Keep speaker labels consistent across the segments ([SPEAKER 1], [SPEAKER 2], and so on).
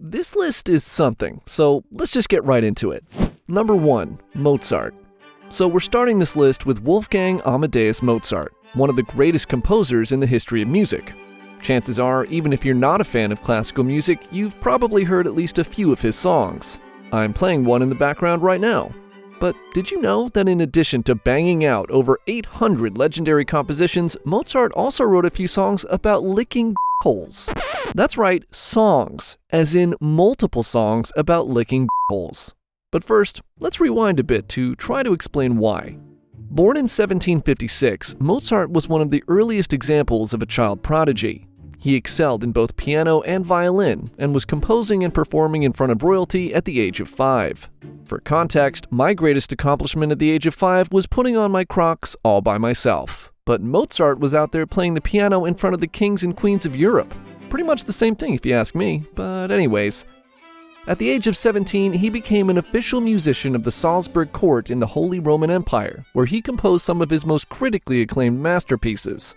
[SPEAKER 1] This list is something, so let's just get right into it. Number 1. Mozart. So we're starting this list with Wolfgang Amadeus Mozart, one of the greatest composers in the history of music. Chances are, even if you're not a fan of classical music, you've probably heard at least a few of his songs. I'm playing one in the background right now. But did you know that in addition to banging out over 800 legendary compositions, Mozart also wrote a few songs about licking holes? That's right, songs, as in multiple songs about licking holes. But first, let's rewind a bit to try to explain why. Born in 1756, Mozart was one of the earliest examples of a child prodigy. He excelled in both piano and violin, and was composing and performing in front of royalty at the age of 5. For context, my greatest accomplishment at the age of 5 was putting on my Crocs all by myself. But Mozart was out there playing the piano in front of the kings and queens of Europe. Pretty much the same thing if you ask me, but anyways. At the age of 17, he became an official musician of the Salzburg court in the Holy Roman Empire, where he composed some of his most critically acclaimed masterpieces.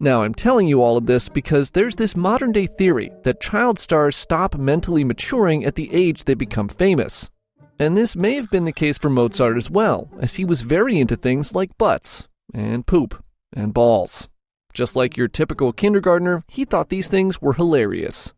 [SPEAKER 1] Now, I'm telling you all of this because there's this modern-day theory that child stars stop mentally maturing at the age they become famous. And this may have been the case for Mozart as well, as he was very into things like butts, and poop, and balls. Just like your typical kindergartner, he thought these things were hilarious.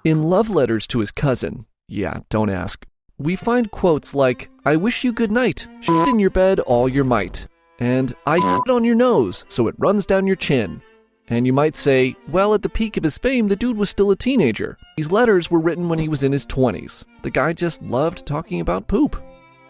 [SPEAKER 1] In love letters to his cousin, yeah, don't ask, we find quotes like, "I wish you good night, shit in your bed all your might," and "I shit on your nose so it runs down your chin." And you might say, well, at the peak of his fame, the dude was still a teenager. These letters were written when he was in his 20s. The guy just loved talking about poop.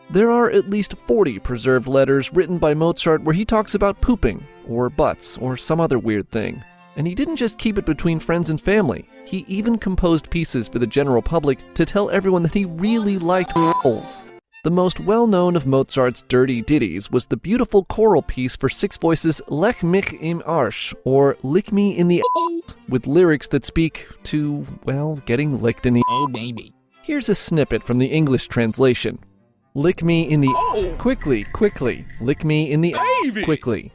[SPEAKER 1] There are at least 40 preserved letters written by Mozart where he talks about pooping, or butts, or some other weird thing. And he didn't just keep it between friends and family. He even composed pieces for the general public to tell everyone that he really liked holes. The most well-known of Mozart's dirty ditties was the beautiful choral piece for 6 voices Lech mich im Arsch, or Lick Me in the Ass, with lyrics that speak to, well, getting licked in the
[SPEAKER 2] Oh, baby.
[SPEAKER 1] Here's a snippet from the English translation. Lick me in the quickly, quickly, lick me in the quickly.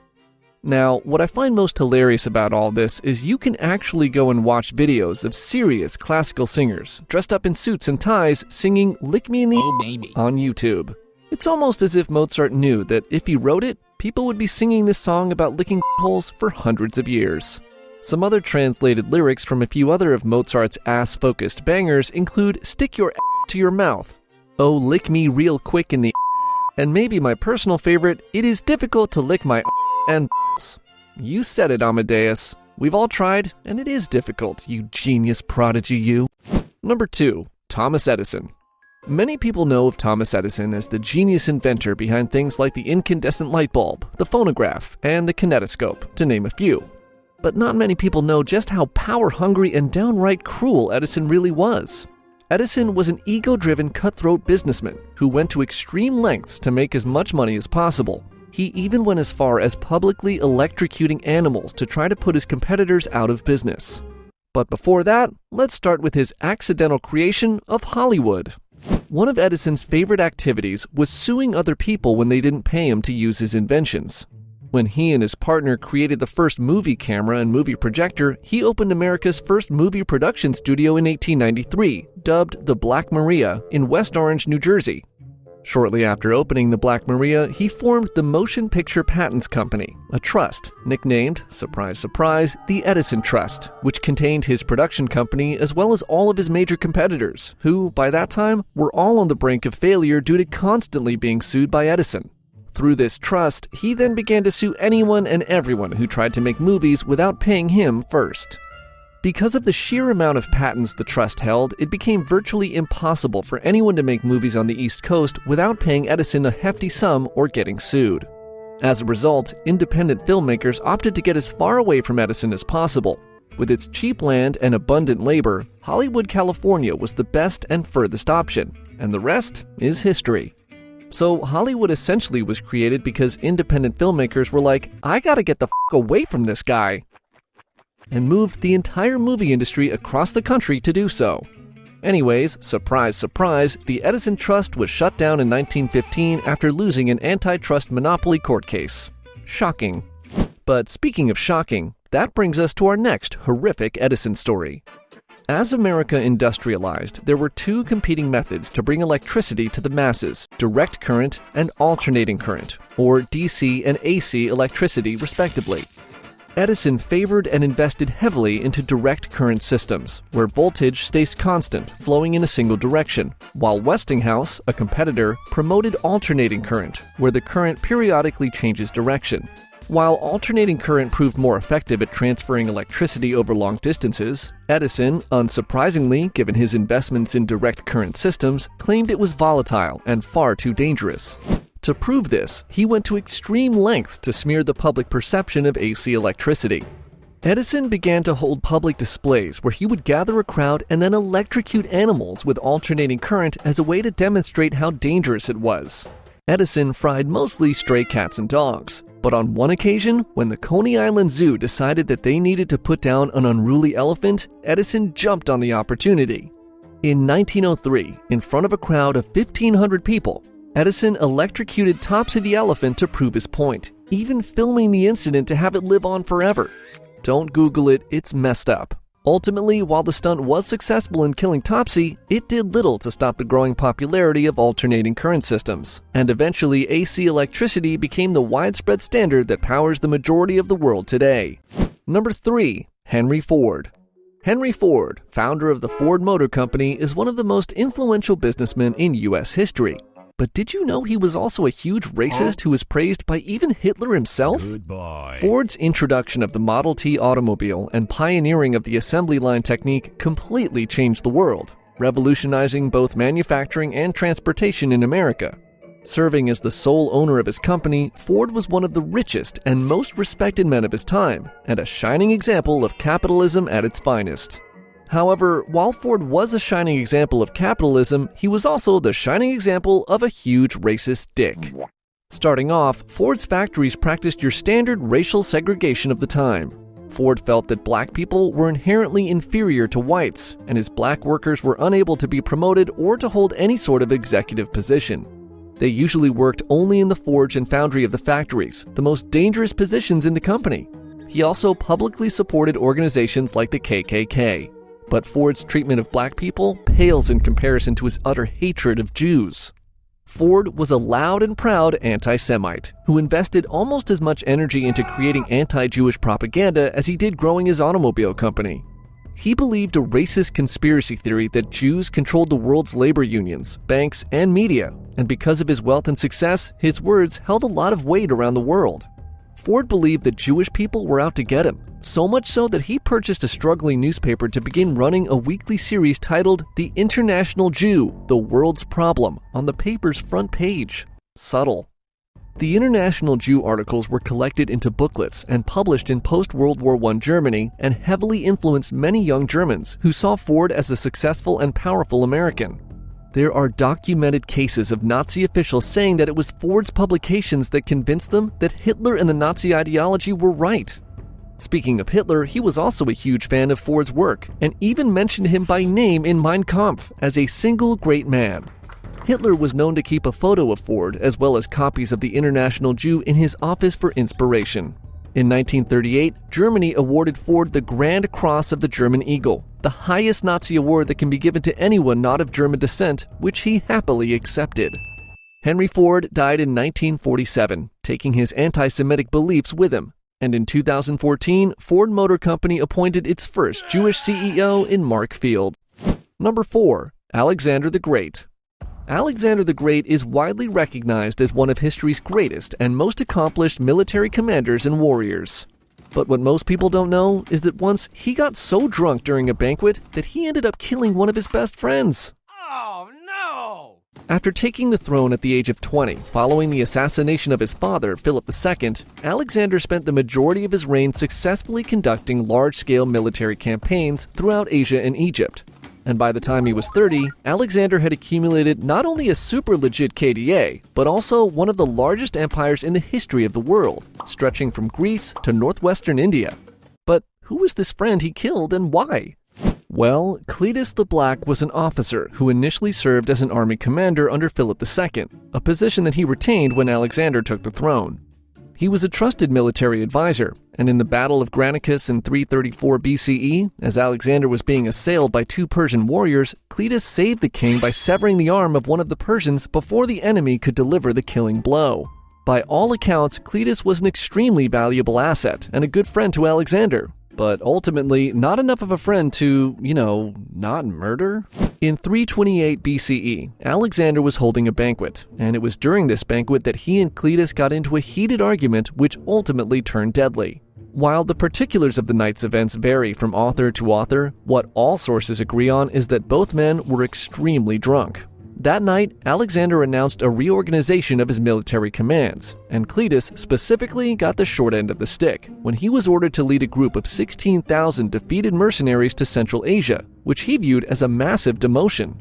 [SPEAKER 1] Now, what I find most hilarious about all this is you can actually go and watch videos of serious classical singers dressed up in suits and ties singing Lick Me in the
[SPEAKER 2] Oh, baby.
[SPEAKER 1] on YouTube. It's almost as if Mozart knew that if he wrote it, people would be singing this song about licking holes for hundreds of years. Some other translated lyrics from a few other of Mozart's ass-focused bangers include "Stick your ass to your mouth," "Oh, lick me real quick in the," and maybe my personal favorite, "It is difficult to lick my and balls." You said it, Amadeus. We've all tried, and it is difficult, you genius prodigy you. Number 2. Thomas Edison. Many people know of Thomas Edison as the genius inventor behind things like the incandescent light bulb, the phonograph, and the kinetoscope, to name a few. But not many people know just how power-hungry and downright cruel Edison really was. Edison was an ego-driven, cutthroat businessman who went to extreme lengths to make as much money as possible. He even went as far as publicly electrocuting animals to try to put his competitors out of business. But before that, let's start with his accidental creation of Hollywood. One of Edison's favorite activities was suing other people when they didn't pay him to use his inventions. When he and his partner created the first movie camera and movie projector, he opened America's first movie production studio in 1893, dubbed the Black Maria, in West Orange, New Jersey. Shortly after opening the Black Maria, he formed the Motion Picture Patents Company, a trust nicknamed, surprise surprise, the Edison Trust, which contained his production company as well as all of his major competitors, who, by that time, were all on the brink of failure due to constantly being sued by Edison. Through this trust, he then began to sue anyone and everyone who tried to make movies without paying him first. Because of the sheer amount of patents the trust held, it became virtually impossible for anyone to make movies on the East Coast without paying Edison a hefty sum or getting sued. As a result, independent filmmakers opted to get as far away from Edison as possible. With its cheap land and abundant labor, Hollywood, California was the best and furthest option, and the rest is history. So Hollywood essentially was created because independent filmmakers were like, I gotta get the f*** away from this guy, and moved the entire movie industry across the country to do so. Anyways, surprise, surprise, the Edison Trust was shut down in 1915 after losing an antitrust monopoly court case. Shocking. But speaking of shocking, that brings us to our next horrific Edison story. As America industrialized, there were two competing methods to bring electricity to the masses: direct current and alternating current, or DC and AC electricity respectively. Edison favored and invested heavily into direct current systems, where voltage stays constant, flowing in a single direction, while Westinghouse, a competitor, promoted alternating current, where the current periodically changes direction. While alternating current proved more effective at transferring electricity over long distances, Edison, unsurprisingly given his investments in direct current systems, claimed it was volatile and far too dangerous. To prove this, he went to extreme lengths to smear the public perception of AC electricity. Edison began to hold public displays where he would gather a crowd and then electrocute animals with alternating current as a way to demonstrate how dangerous it was. Edison fried mostly stray cats and dogs, but on one occasion, when the Coney Island Zoo decided that they needed to put down an unruly elephant, Edison jumped on the opportunity. In 1903, in front of a crowd of 1,500 people, Edison electrocuted Topsy the elephant to prove his point, even filming the incident to have it live on forever. Don't Google it, it's messed up. Ultimately, while the stunt was successful in killing Topsy, it did little to stop the growing popularity of alternating current systems, and eventually AC electricity became the widespread standard that powers the majority of the world today. Number 3. Henry Ford. Henry Ford, founder of the Ford Motor Company, is one of the most influential businessmen in U.S. history. But did you know he was also a huge racist who was praised by even Hitler himself?
[SPEAKER 2] Goodbye.
[SPEAKER 1] Ford's introduction of the Model T automobile and pioneering of the assembly line technique completely changed the world, revolutionizing both manufacturing and transportation in America. Serving as the sole owner of his company, Ford was one of the richest and most respected men of his time, and a shining example of capitalism at its finest. However, while Ford was a shining example of capitalism, he was also the shining example of a huge racist dick. Starting off, Ford's factories practiced your standard racial segregation of the time. Ford felt that black people were inherently inferior to whites, and his black workers were unable to be promoted or to hold any sort of executive position. They usually worked only in the forge and foundry of the factories, the most dangerous positions in the company. He also publicly supported organizations like the KKK. But Ford's treatment of black people pales in comparison to his utter hatred of Jews. Ford was a loud and proud anti-Semite who invested almost as much energy into creating anti-Jewish propaganda as he did growing his automobile company. He believed a racist conspiracy theory that Jews controlled the world's labor unions, banks, and media, and because of his wealth and success, his words held a lot of weight around the world. Ford believed that Jewish people were out to get him, so much so that he purchased a struggling newspaper to begin running a weekly series titled The International Jew, The World's Problem, on the paper's front page. Subtle. The International Jew articles were collected into booklets and published in post-World War I Germany and heavily influenced many young Germans who saw Ford as a successful and powerful American. There are documented cases of Nazi officials saying that it was Ford's publications that convinced them that Hitler and the Nazi ideology were right. Speaking of Hitler, he was also a huge fan of Ford's work and even mentioned him by name in Mein Kampf as a single great man. Hitler was known to keep a photo of Ford as well as copies of the International Jew in his office for inspiration. In 1938, Germany awarded Ford the Grand Cross of the German Eagle, the highest Nazi award that can be given to anyone not of German descent, which he happily accepted. Henry Ford died in 1947, taking his anti-Semitic beliefs with him. And in 2014, Ford Motor Company appointed its first Jewish CEO in Mark Field. Number 4. Alexander the Great. Alexander the Great is widely recognized as one of history's greatest and most accomplished military commanders and warriors. But what most people don't know is that once he got so drunk during a banquet that he ended up killing one of his best friends.
[SPEAKER 2] Oh, no!
[SPEAKER 1] After taking the throne at the age of 20, following the assassination of his father, Philip II, Alexander spent the majority of his reign successfully conducting large-scale military campaigns throughout Asia and Egypt. And by the time he was 30, Alexander had accumulated not only a super legit KDA, but also one of the largest empires in the history of the world, stretching from Greece to northwestern India. But who was this friend he killed and why? Well, Cletus the Black was an officer who initially served as an army commander under Philip II, a position that he retained when Alexander took the throne. He was a trusted military advisor, and in the Battle of Granicus in 334 BCE, as Alexander was being assailed by two Persian warriors, Cletus saved the king by severing the arm of one of the Persians before the enemy could deliver the killing blow. By all accounts, Cletus was an extremely valuable asset and a good friend to Alexander, but ultimately not enough of a friend to, not murder? In 328 BCE, Alexander was holding a banquet, and it was during this banquet that he and Cletus got into a heated argument which ultimately turned deadly. While the particulars of the night's events vary from author to author, what all sources agree on is that both men were extremely drunk. That night, Alexander announced a reorganization of his military commands, and Cletus specifically got the short end of the stick when he was ordered to lead a group of 16,000 defeated mercenaries to Central Asia, which he viewed as a massive demotion.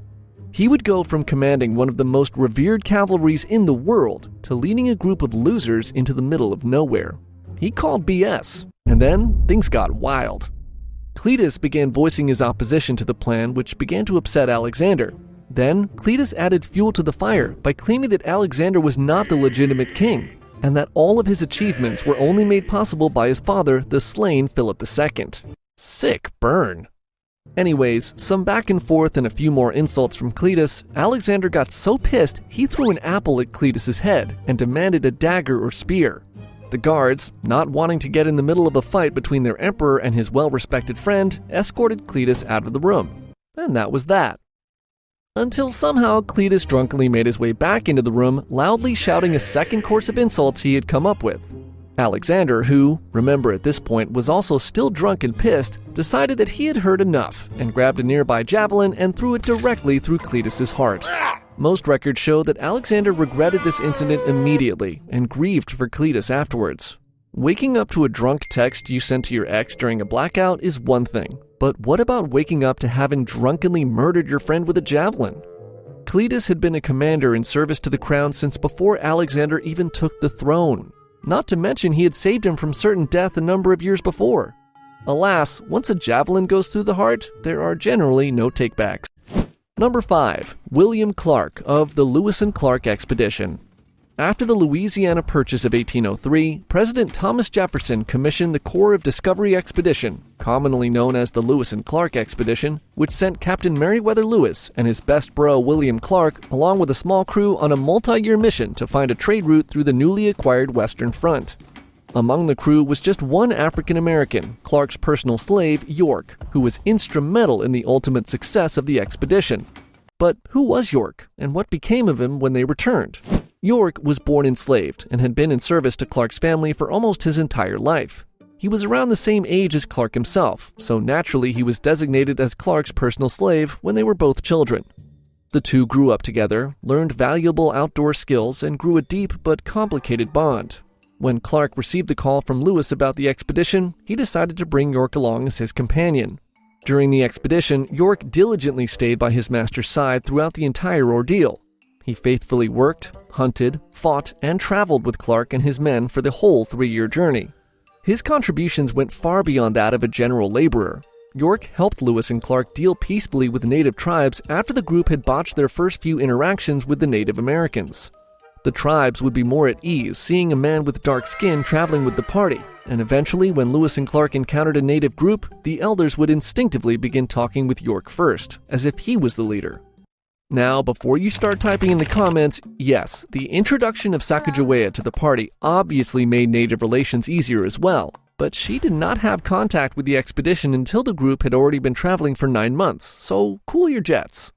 [SPEAKER 1] He would go from commanding one of the most revered cavalries in the world to leading a group of losers into the middle of nowhere. He called BS, and then things got wild. Cletus began voicing his opposition to the plan, which began to upset Alexander. Then, Cletus added fuel to the fire by claiming that Alexander was not the legitimate king, and that all of his achievements were only made possible by his father, the slain Philip II. Sick burn. Anyways, some back and forth and a few more insults from Cletus, Alexander got so pissed he threw an apple at Cletus's head and demanded a dagger or spear. The guards, not wanting to get in the middle of a fight between their emperor and his well-respected friend, escorted Cletus out of the room. And that was that. Until somehow Cletus drunkenly made his way back into the room, loudly shouting a second course of insults he had come up with. Alexander, who, remember at this point, was also still drunk and pissed, decided that he had heard enough and grabbed a nearby javelin and threw it directly through Cletus's heart. Most records show that Alexander regretted this incident immediately and grieved for Cletus afterwards. Waking up to a drunk text you sent to your ex during a blackout is one thing, but what about waking up to having drunkenly murdered your friend with a javelin? Cletus had been a commander in service to the crown since before Alexander even took the throne. Not to mention he had saved him from certain death a number of years before. Alas, once a javelin goes through the heart, there are generally no takebacks. Number 5. William Clark of the Lewis and Clark Expedition. After the Louisiana Purchase of 1803, President Thomas Jefferson commissioned the Corps of Discovery Expedition, commonly known as the Lewis and Clark Expedition, which sent Captain Meriwether Lewis and his best bro William Clark along with a small crew on a multi-year mission to find a trade route through the newly acquired Western Front. Among the crew was just one African American, Clark's personal slave, York, who was instrumental in the ultimate success of the expedition. But who was York, and what became of him when they returned? York was born enslaved and had been in service to Clark's family for almost his entire life. He was around the same age as Clark himself, so naturally he was designated as Clark's personal slave when they were both children. The two grew up together, learned valuable outdoor skills, and grew a deep but complicated bond. When Clark received the call from Lewis about the expedition, he decided to bring York along as his companion. During the expedition, York diligently stayed by his master's side throughout the entire ordeal. He faithfully worked, hunted, fought, and traveled with Clark and his men for the whole 3-year journey. His contributions went far beyond that of a general laborer. York helped Lewis and Clark deal peacefully with native tribes after the group had botched their first few interactions with the Native Americans. The tribes would be more at ease seeing a man with dark skin traveling with the party, and eventually when Lewis and Clark encountered a native group, the elders would instinctively begin talking with York first, as if he was the leader. Now, before you start typing in the comments, yes, the introduction of Sacagawea to the party obviously made native relations easier as well, but she did not have contact with the expedition until the group had already been traveling for 9 months, so cool your jets.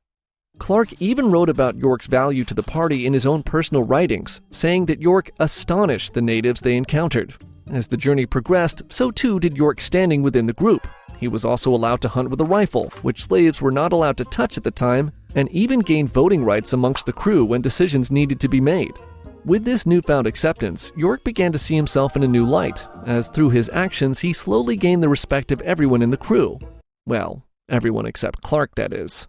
[SPEAKER 1] Clark even wrote about York's value to the party in his own personal writings, saying that York astonished the natives they encountered. As the journey progressed, so too did York's standing within the group. He was also allowed to hunt with a rifle, which slaves were not allowed to touch at the time, and even gained voting rights amongst the crew when decisions needed to be made. With this newfound acceptance, York began to see himself in a new light, as through his actions he slowly gained the respect of everyone in the crew. Well, everyone except Clark, that is.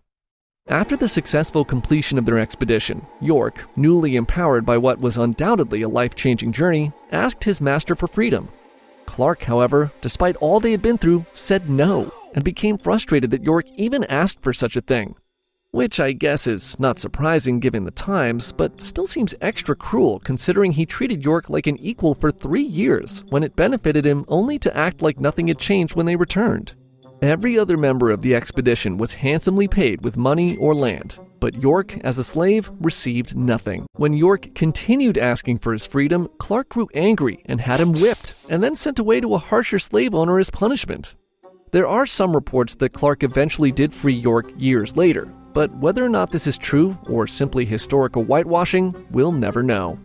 [SPEAKER 1] After the successful completion of their expedition, York, newly empowered by what was undoubtedly a life-changing journey, asked his master for freedom. Clark, however, despite all they had been through, said no, and became frustrated that York even asked for such a thing. Which I guess is not surprising given the times, but still seems extra cruel considering he treated York like an equal for 3 years when it benefited him only to act like nothing had changed when they returned. Every other member of the expedition was handsomely paid with money or land, but York, as a slave, received nothing. When York continued asking for his freedom, Clark grew angry and had him whipped, and then sent away to a harsher slave owner as punishment. There are some reports that Clark eventually did free York years later, but whether or not this is true or simply historical whitewashing, we'll never know.